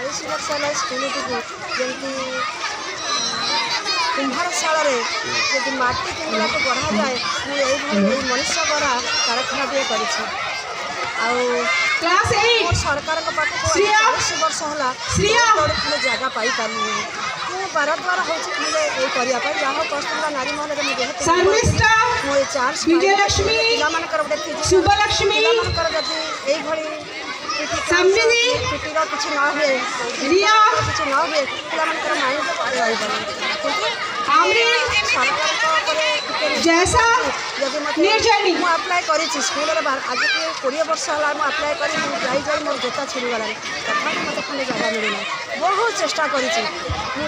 40 वर्ष है स्कूलटी को जमी कुंभारशाला जब माटी किणवा को बढ़ा जाए मुझे मनुष्य द्वारा कारखाना भी कर सरकार पाख 40 वर्ष है जगह पाई पारे मुझे बार द्वार हूँ ये करने जहाँ कस्तूरबा नारी महल मुझे चार्ज पिलाकर जदि पिटीर किसी न हुए किसी न हुए पिलाकर माइंड रही अप्लाई कर स्कूल आज की 20 वर्ष है अप्लाई कर जाई मोर जोता छिड़गला तथा मत खाली जगह मिलना बहुत चेष्टा कर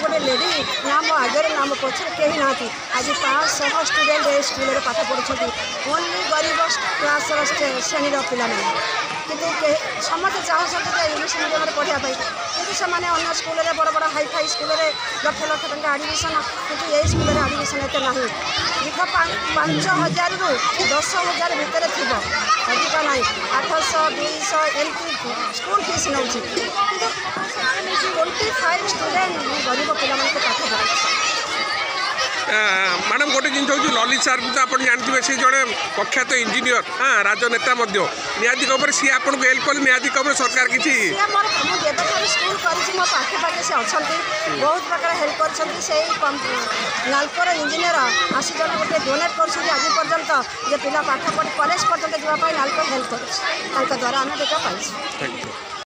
गोटे लेडी ना मो आगे ना मो पछे कहीं ना आज 500 स्टूडेंट ए स्कूल पाठ पढ़ुं ओनली गरीब क्लास श्रेणी पिला किंतु समस्त चाहते इंग्लीश मीडियम पढ़ाई किंतु से अन्य स्कूल बड़ बड़ हाई फाई स्कूल लक्ष लक्ष टका आडमिशन किंतु ये स्कूल आडमिशन एत ना दीर्घ 5,000 रू 10,000 भितर थी अधिका ना 800 200 एमती स्कूल फीस नौ 25 स्टूडेंट गरीब पिला पाठ पढ़ाई। मैडम गोटे जिन हूँ ललित सार तो आप जानते सी जड़े प्रख्यात इंजीनियर हाँ राजनेता निहाती खबर सी आपको हेल्प कले निहाती खबर सरकार किसी स्कूल कर पाखे पाखे से अच्छा बहुत प्रकार हेल्प कर नालकोर इंजीनियर आसी जन गोटे डोनेट कर आज पर्यंत जे पिला पाठ पढ़ी कॉलेज पर्यंत जावाई नालकोर हेल्प कर द्वारा आम देखा पाई।